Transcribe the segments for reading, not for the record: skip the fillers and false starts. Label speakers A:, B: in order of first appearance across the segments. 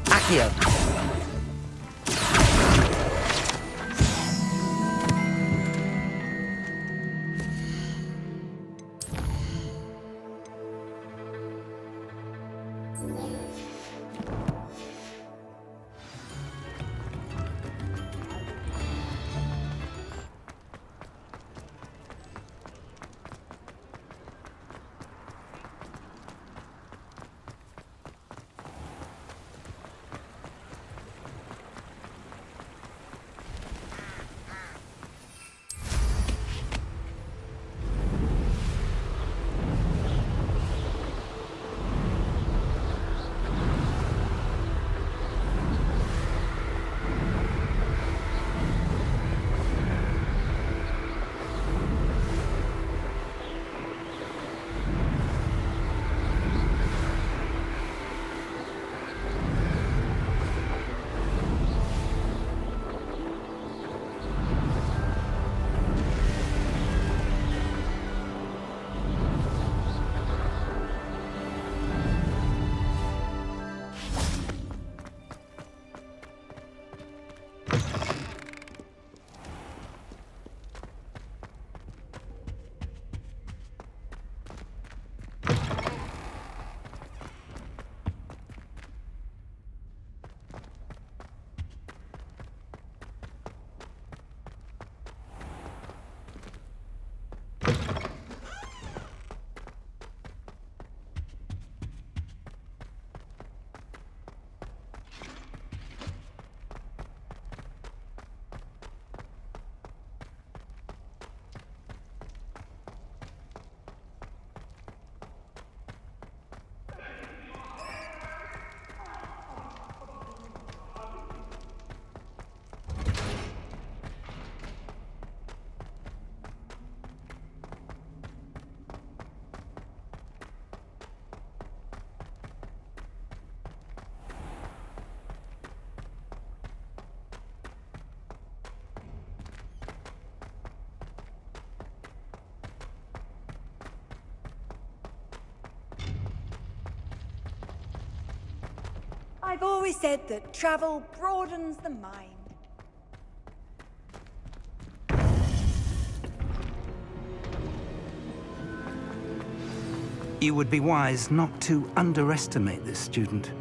A: Accio.
B: I've always said that travel broadens the mind.
C: You would be wise not to underestimate this student.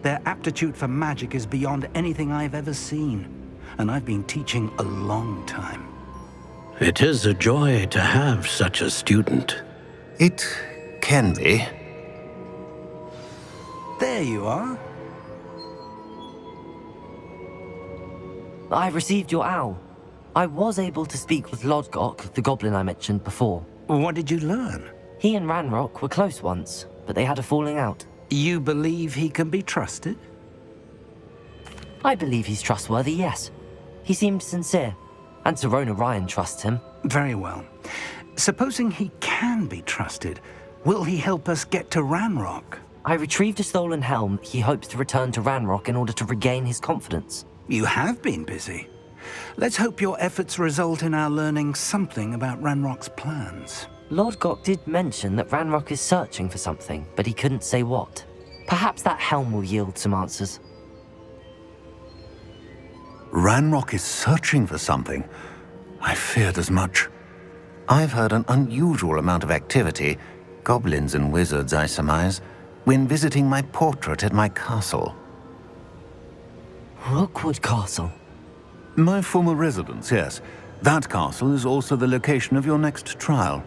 C: Their aptitude for magic is beyond anything I've ever seen, and I've been teaching a long time.
D: It is a joy to have such a student.
E: It can be.
C: There you are.
A: I received your owl. I was able to speak with Lodgok, the goblin I mentioned before.
C: What did you learn?
A: He and Ranrock were close once, but they had a falling out.
C: You believe he can be trusted?
A: I believe he's trustworthy, yes. He seemed sincere, and Sirona Ryan trusts him.
C: Very well. Supposing he can be trusted, will he help us get to Ranrock?
A: I retrieved a stolen helm he hopes to return to Ranrock in order to regain his confidence.
C: You have been busy. Let's hope your efforts result in our learning something about Ranrock's plans.
A: Lodgok did mention that Ranrock is searching for something, but he couldn't say what. Perhaps that helm will yield some answers.
E: Ranrock is searching for something. I feared as much. I've heard an unusual amount of activity, goblins and wizards, I surmise, when visiting my portrait at my castle.
A: Rookwood Castle?
E: My former residence, yes. That castle is also the location of your next trial.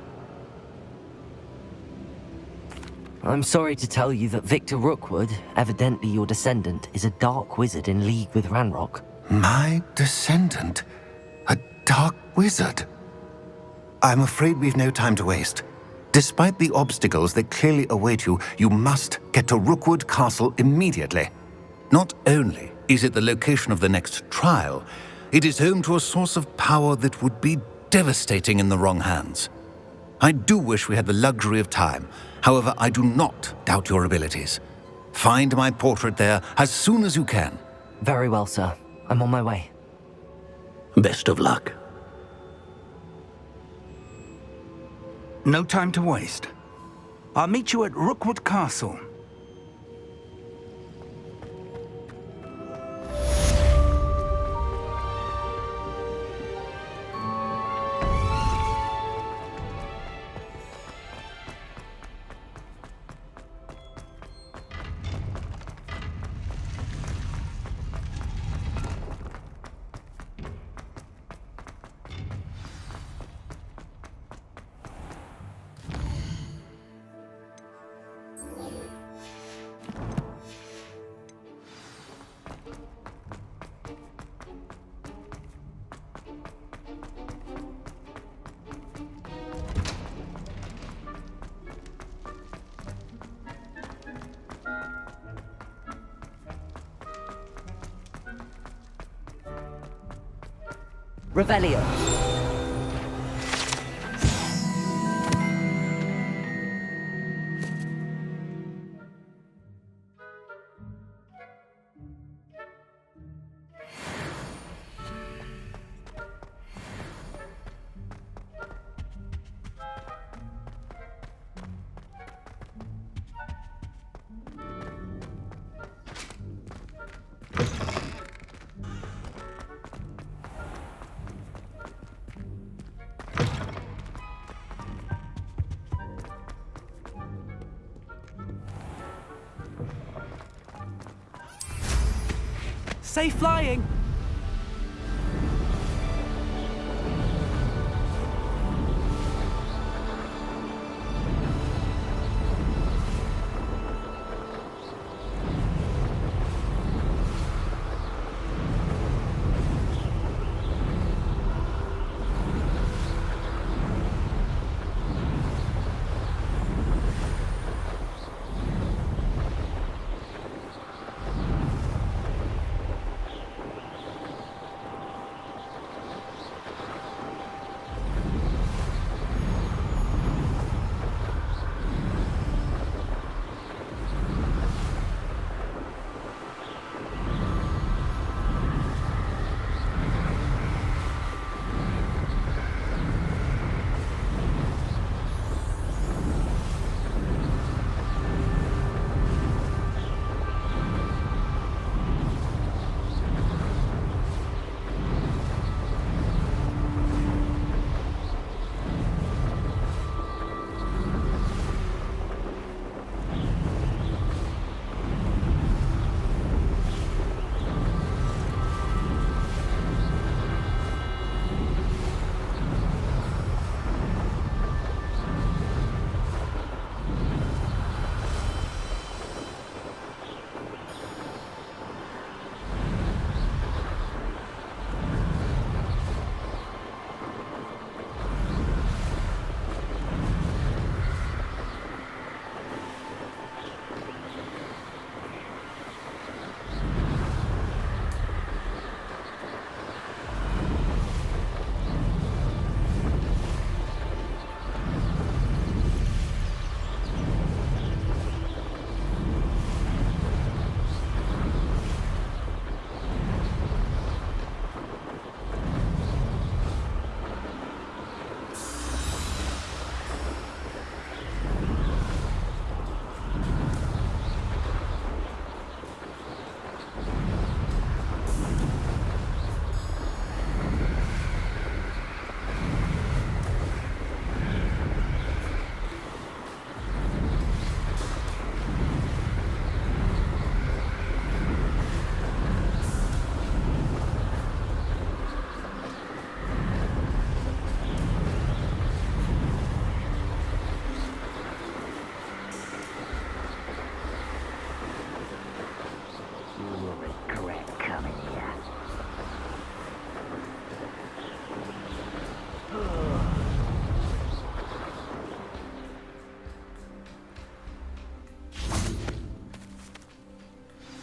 A: I'm sorry to tell you that Victor Rookwood, evidently your descendant, is a dark wizard in league with Ranrock.
E: My descendant? A dark wizard? I'm afraid we've no time to waste. Despite the obstacles that clearly await you, you must get to Rookwood Castle immediately. Not only is it the location of the next trial, it is home to a source of power that would be devastating in the wrong hands. I do wish we had the luxury of time. However, I do not doubt your abilities. Find my portrait there as soon as you can.
A: Very well, sir. I'm on my way.
D: Best of luck.
C: No time to waste. I'll meet you at Rookwood Castle.
A: Revelio.
C: Safe flying!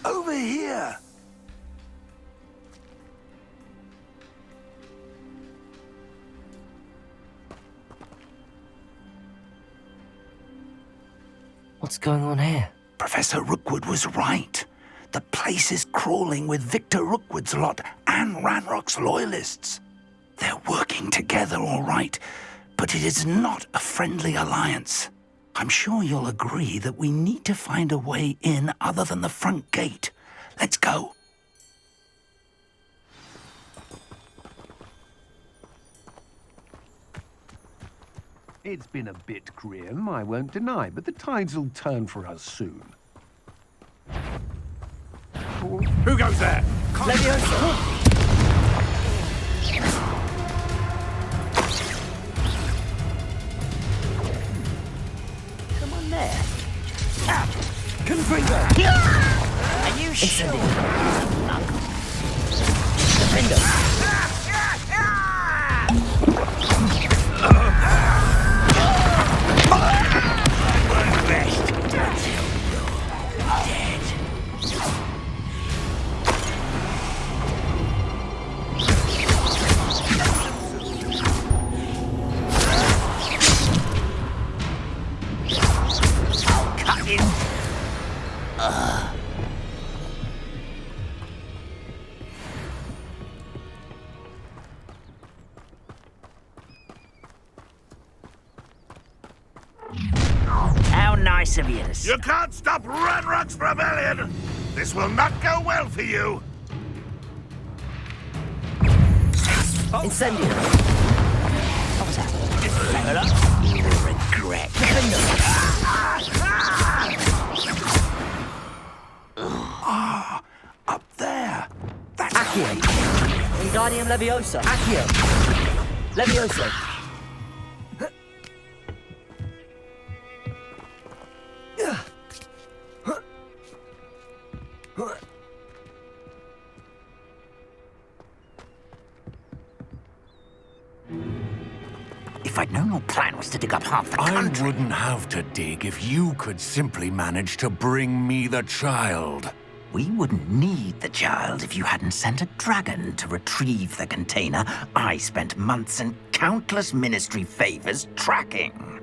C: Over here!
A: What's going on here?
C: Professor Rookwood was right. The place is crawling with Victor Rookwood's lot and Ranrock's loyalists. They're working together all right, but it is not a friendly alliance. I'm sure you'll agree that we need to find a way in other than the front gate. Let's go.
F: It's been a bit grim, I won't deny, but the tides will turn for us soon.
G: Who goes there?
A: Come on there.
C: Confringo!
A: Are you sure? Defender.
H: How nice of you to
G: You can't stop Ranrock's rebellion! This will not go well for you!
H: Incendio! What was that? You will regret.
C: Up there. That's
H: Accio! Wingardium Leviosa! Accio! Leviosa!
C: If I'd known your plan was to dig up half the
E: I
C: country...
E: wouldn't have to dig if you could simply manage to bring me the child.
C: We wouldn't need the child if you hadn't sent a dragon to retrieve the container I spent months and countless ministry favors tracking.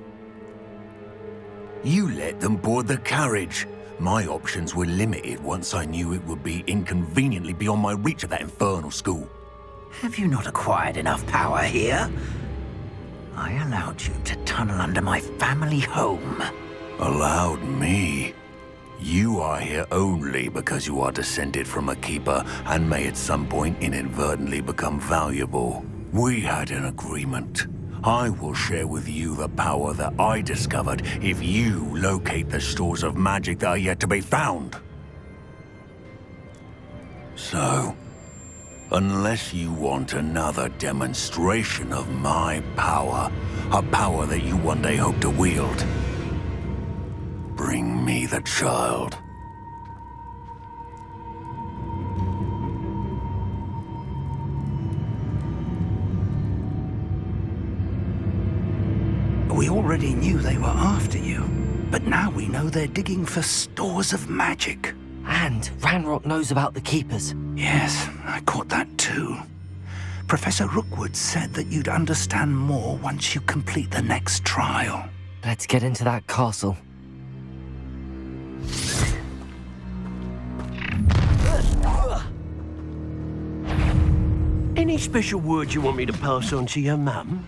E: You let them board the carriage. My options were limited once I knew it would be inconveniently beyond my reach of that infernal school.
C: Have you not acquired enough power here? I allowed you to tunnel under my family home.
E: Allowed me? You are here only because you are descended from a keeper and may at some point inadvertently become valuable. We had an agreement. I will share with you the power that I discovered if you locate the stores of magic that are yet to be found. So, unless you want another demonstration of my power, a power that you one day hope to wield, bring me the child.
C: We already knew they were after you, but now we know they're digging for stores of magic.
A: And Ranrock knows about the Keepers.
C: Yes, I caught that too. Professor Rookwood said that you'd understand more once you complete the next trial.
A: Let's get into that castle.
I: Any special words you want me to pass on to your mum?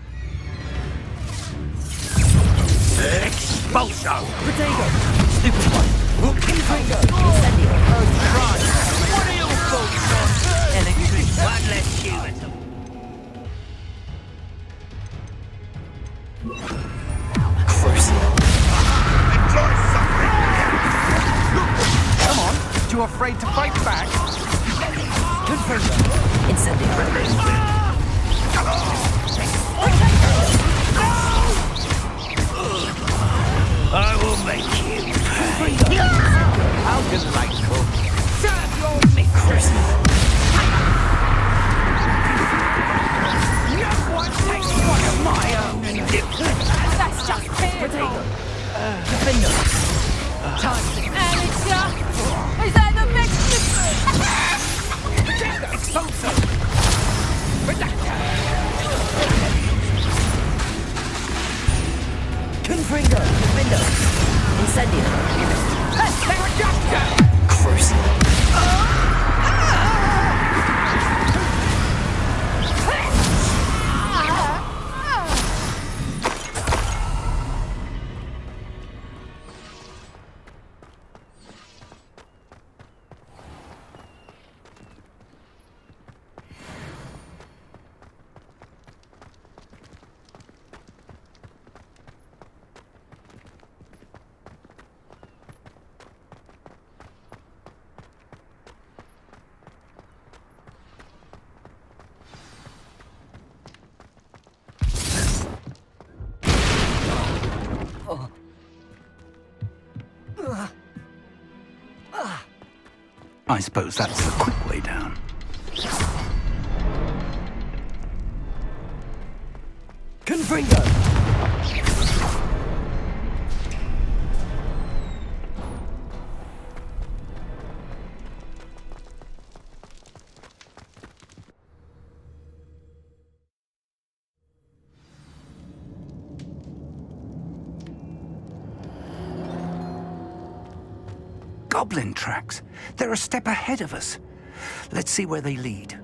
G: Expulso!
H: Potato! Stupid one! Incendio! Oh, Christ! What are your thoughts on electric? One less human.
G: Enjoy suffering!
F: Come on, too afraid to fight back?
H: Incendio!
C: I will make you pay.
F: How delightful.
H: Serve your mistress!
B: No one takes one of my own and lives. That's just fearful.
H: Defender!
B: Alexa, is that the next?
H: Confringo! Defender! Incendio!
C: I suppose that's the quick way down.
H: Confringo!
C: goblin tracks. They're a step ahead of us. Let's see where they lead.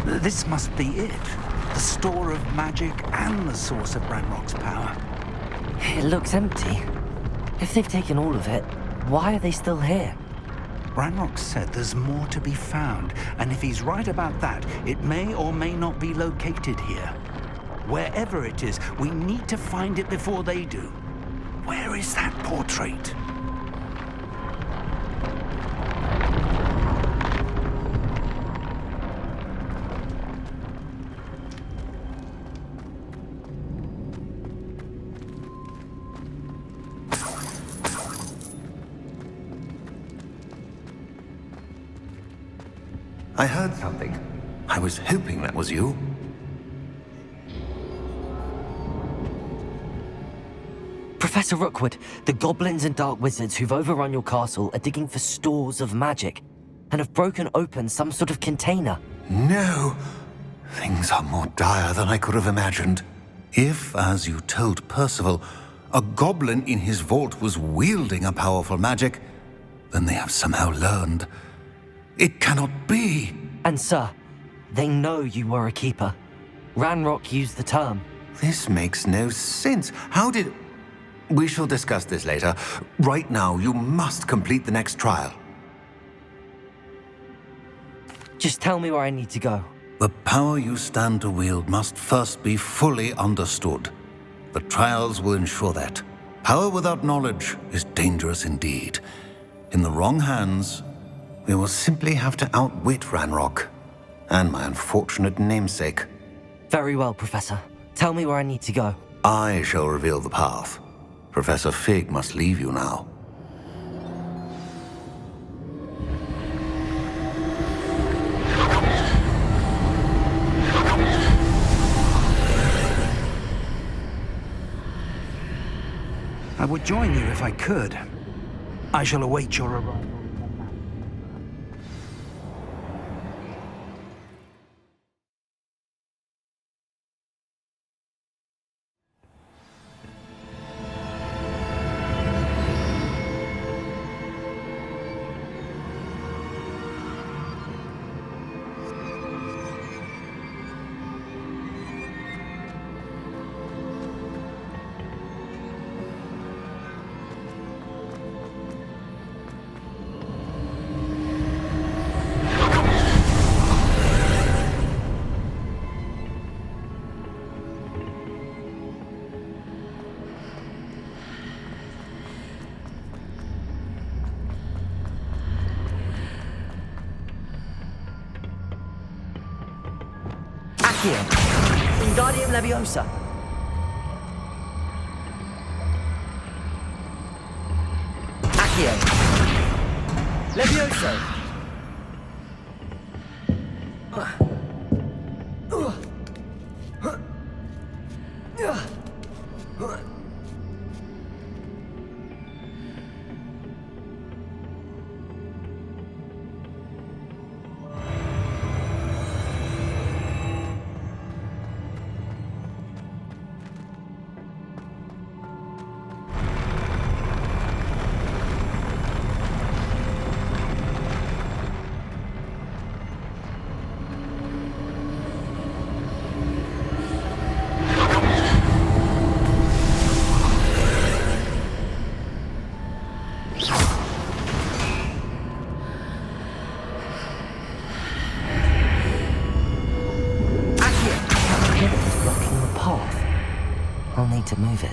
C: This must be it. The store of magic and the source of Ranrock's power.
A: It looks empty. If they've taken all of it, why are they still here?
C: Ranrock said there's more to be found, and if he's right about that, it may or may not be located here. Wherever it is, we need to find it before they do. Where is that portrait?
E: I heard something. I was hoping that was you.
A: Professor Rookwood, the goblins and dark wizards who've overrun your castle are digging for stores of magic and have broken open some sort of container.
E: No! Things are more dire than I could have imagined. If, as you told Percival, a goblin in his vault was wielding a powerful magic, then they have somehow learned. It cannot be!
A: And sir, they know you were a keeper. Ranrock used the term.
E: This makes no sense. How did... We shall discuss this later. Right now, you must complete the next trial.
A: Just tell me where I need to go.
E: The power you stand to wield must first be fully understood. The trials will ensure that. Power without knowledge is dangerous indeed. In the wrong hands, we will simply have to outwit Ranrock and my unfortunate namesake.
A: Very well, Professor. Tell me where I need to go.
E: I shall reveal the path. Professor Fig must leave you now.
C: I would join you if I could. I shall await your arrival.
H: Accio. Wingardium Leviosa. Accio. Levioso.
A: I'll need to move it.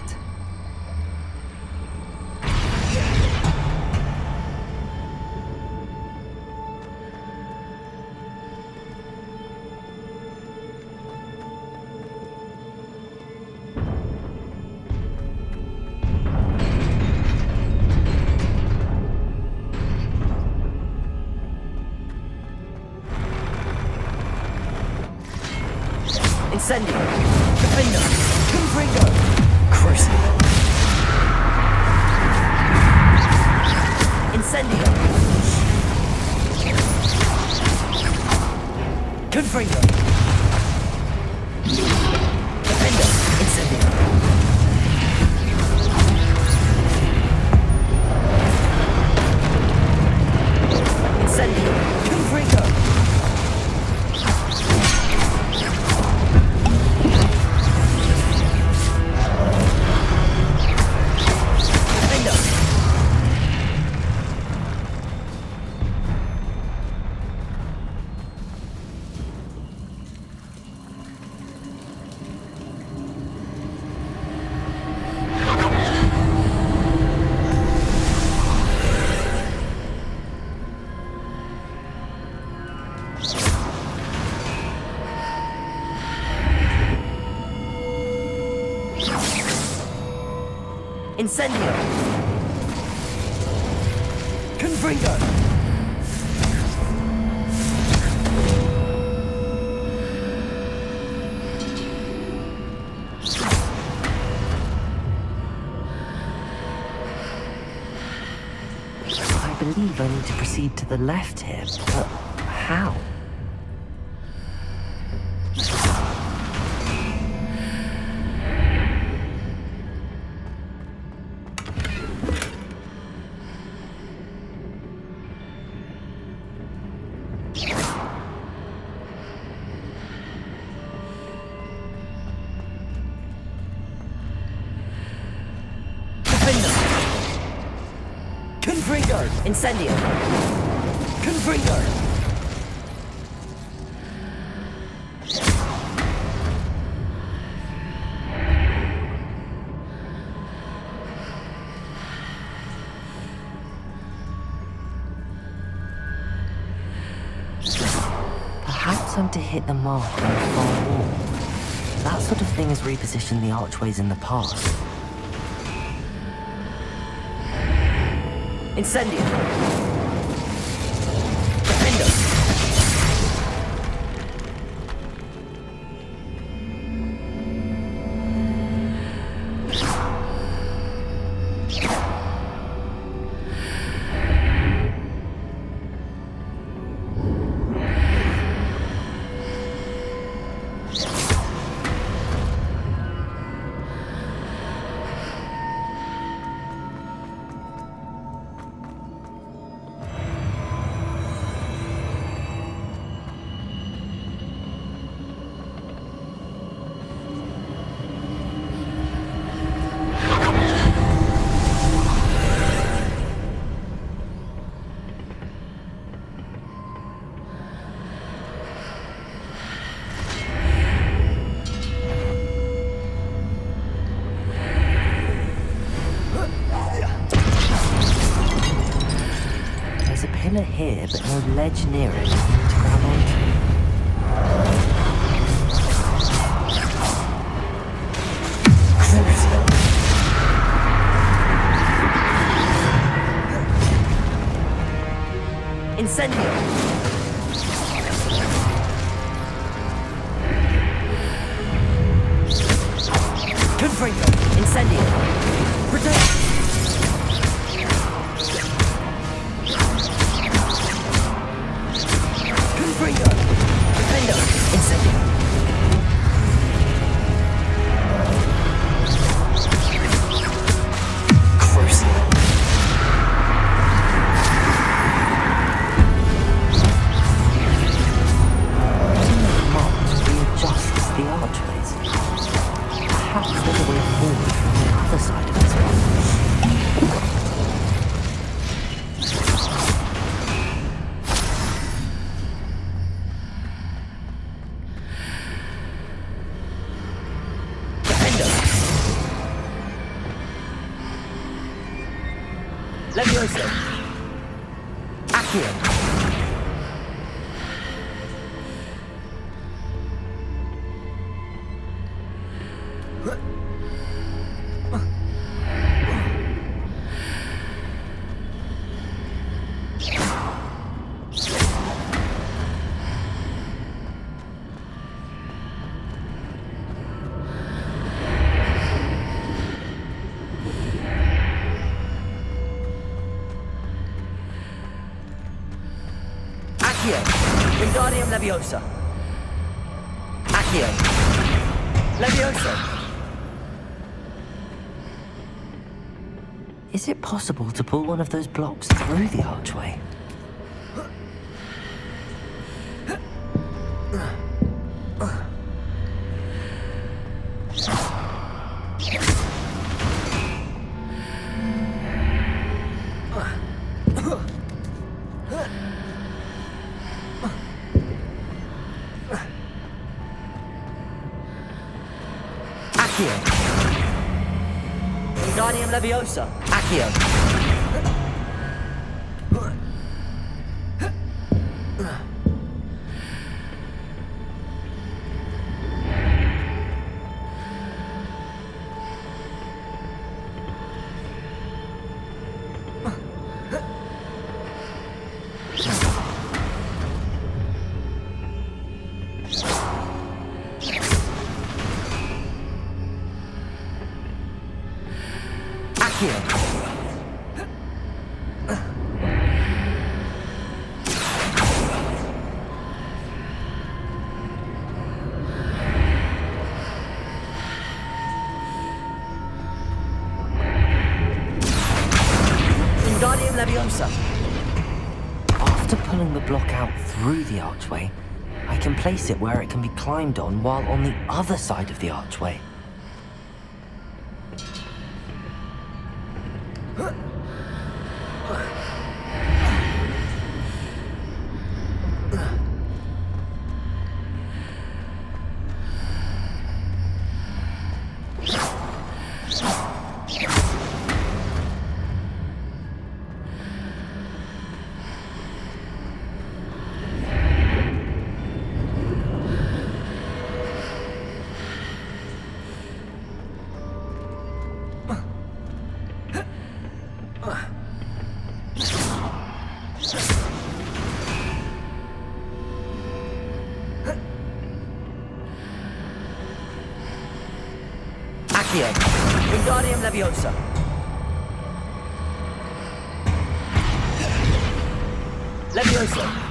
H: Incendio. Defender. Confringo. Crucible. Incendio. Confringo.
A: Incendio! Confringo! I believe I need to proceed to the left here, but how? Confringo! Incendio! Confringo! Perhaps I'm to hit the mark on the far wall. That sort of thing has repositioned the archways in the past. Incendio! Defendo! Pillar here, but no ledge near it to grab onto. Incendio! Confringo! Incendio! Protect! Confringo! Defendo! Incendio! Crucible! Marks readjusts the archways. Perhaps there's a way forward from the other side of this one. Levioso! Accio! Accio! Wingardium Leviosa! Accio! Leviosa! Is it possible to pull one of those blocks through the archway? Accio! Wingardium Leviosa! Accio! Accio.
H: Wingardium Leviosa.
A: After pulling the block out through the archway, I can place it where it can be climbed on while on the other side of the archway.
H: Accio. Wingardium Leviosa. Leviosa.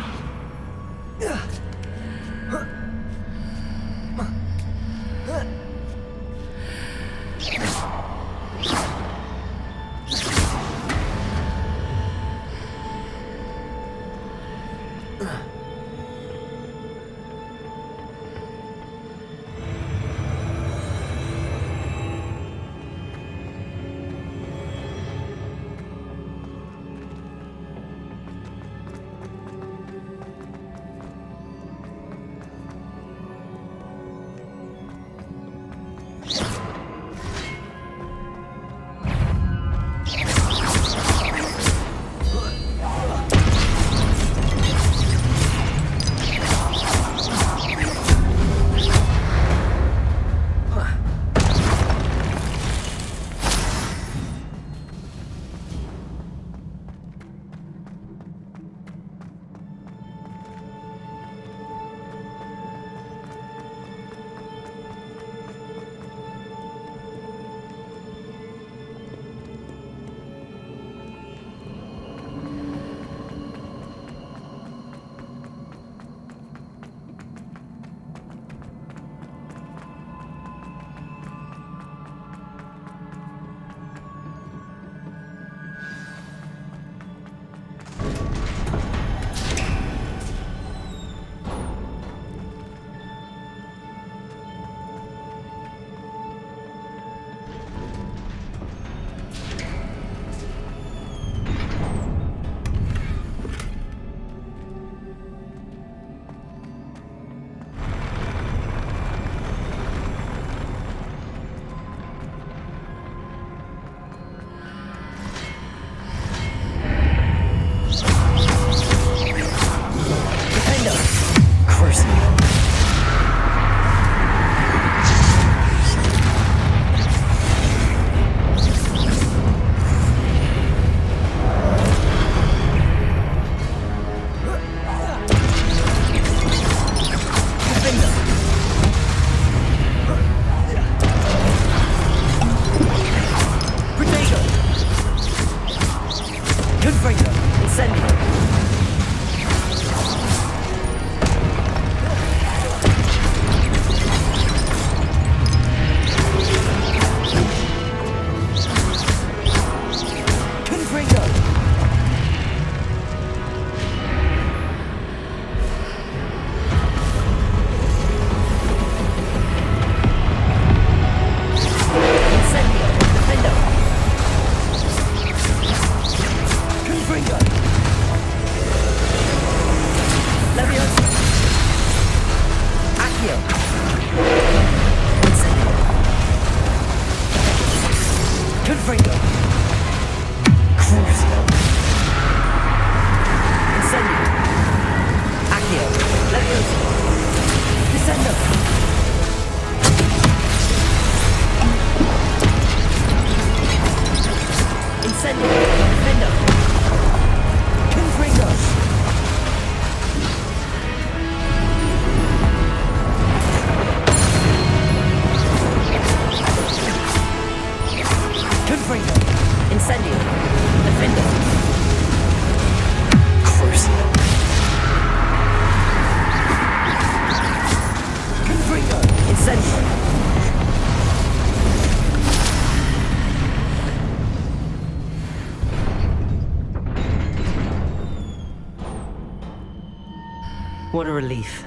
A: What a relief.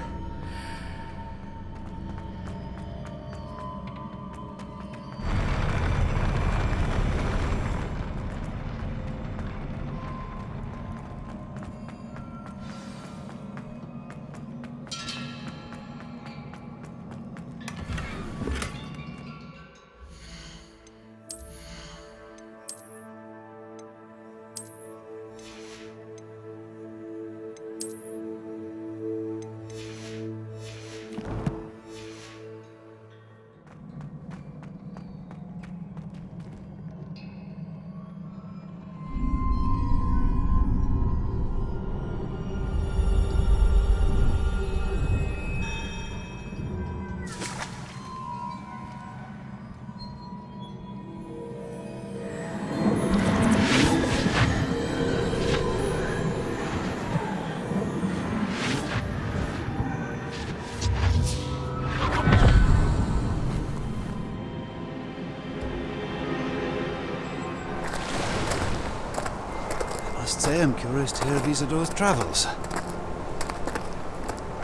J: Must say I'm curious to hear of Isadore's travels.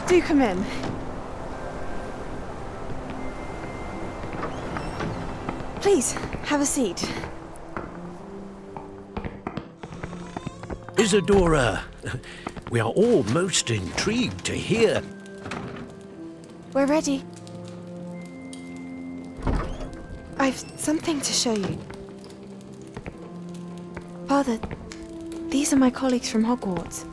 B: Do come in. Please, have a seat.
I: Isadora, we are all most intrigued to hear.
B: We're ready. I've something to show you. Father, these are my colleagues from Hogwarts.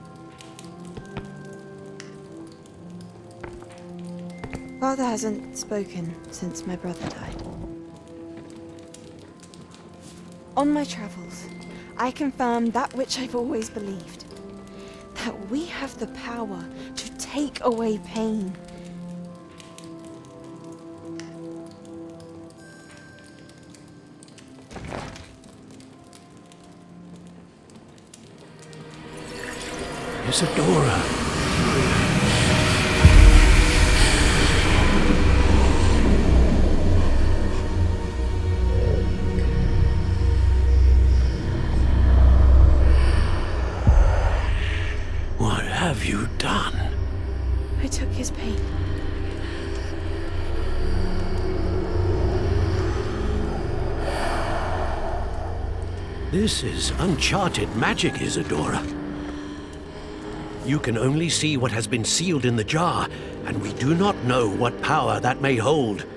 B: Father hasn't spoken since my brother died. On my travels, I confirmed that which I've always believed. That we have the power to take away pain.
I: Isadora. What have you done?
B: I took his pain.
I: This is uncharted magic, Isadora. You can only see what has been sealed in the jar, and we do not know what power that may hold.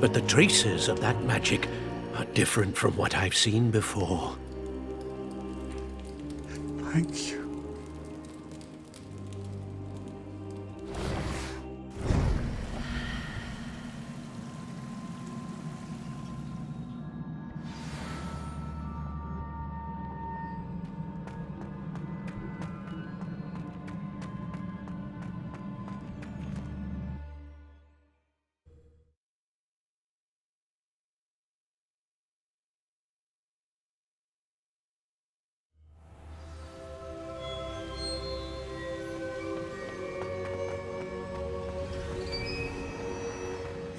I: But the traces of that magic are different from what I've seen before.
J: Thank you.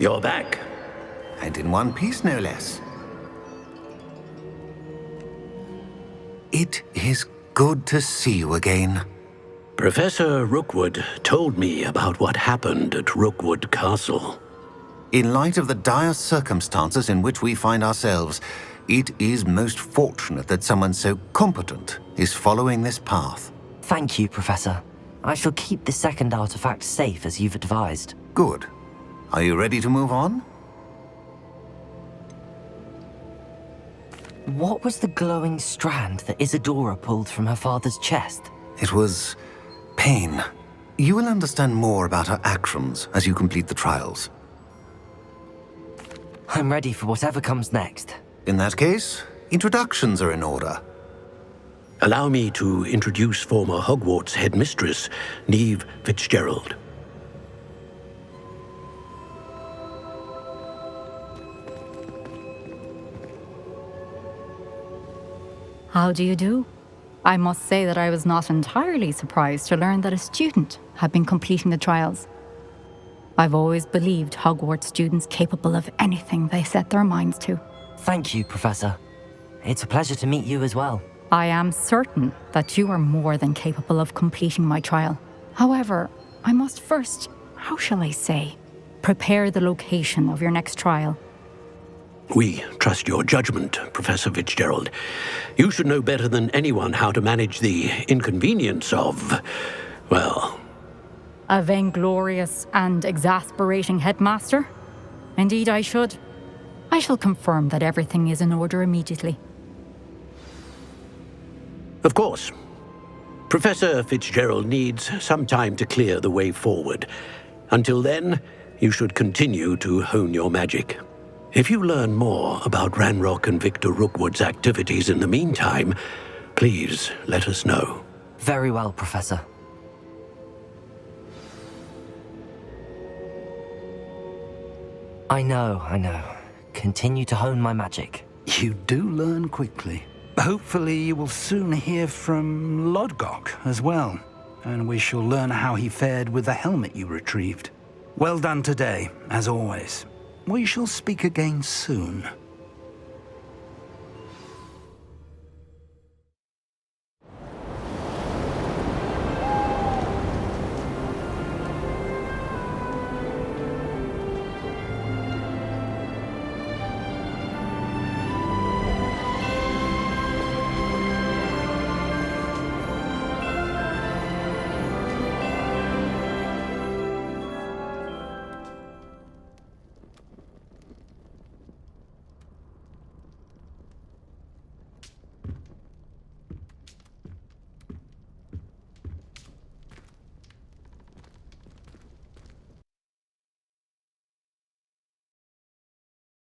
D: You're back.
E: And in one piece, no less. It is good to see you again.
D: Professor Rookwood told me about what happened at Rookwood Castle.
E: In light of the dire circumstances in which we find ourselves, it is most fortunate that someone so competent is following this path.
A: Thank you, Professor. I shall keep the second artifact safe as you've advised.
E: Good. Are you ready to move on?
A: What was the glowing strand that Isadora pulled from her father's chest?
E: It was pain. You will understand more about her actions as you complete the trials.
A: I'm ready for whatever comes next.
E: In that case, introductions are in order.
D: Allow me to introduce former Hogwarts headmistress, Neve Fitzgerald.
K: How do you do? I must say that I was not entirely surprised to learn that a student had been completing the trials. I've always believed Hogwarts students capable of anything they set their minds to.
A: Thank you, Professor. It's a pleasure to meet you as well.
K: I am certain that you are more than capable of completing my trial, However, I must first, how shall I say, prepare the location of your next trial.
D: We trust your judgment, Professor Fitzgerald. You should know better than anyone how to manage the inconvenience of, well...
K: A vainglorious and exasperating headmaster? Indeed I should. I shall confirm that everything is in order immediately.
D: Of course. Professor Fitzgerald needs some time to clear the way forward. Until then, you should continue to hone your magic. If you learn more about Ranrock and Victor Rookwood's activities in the meantime, please let us know.
A: Very well, Professor. I know. Continue to hone my magic.
C: You do learn quickly. Hopefully you will soon hear from Lodgok as well, and we shall learn how he fared with the helmet you retrieved. Well done today, as always. We shall speak again soon.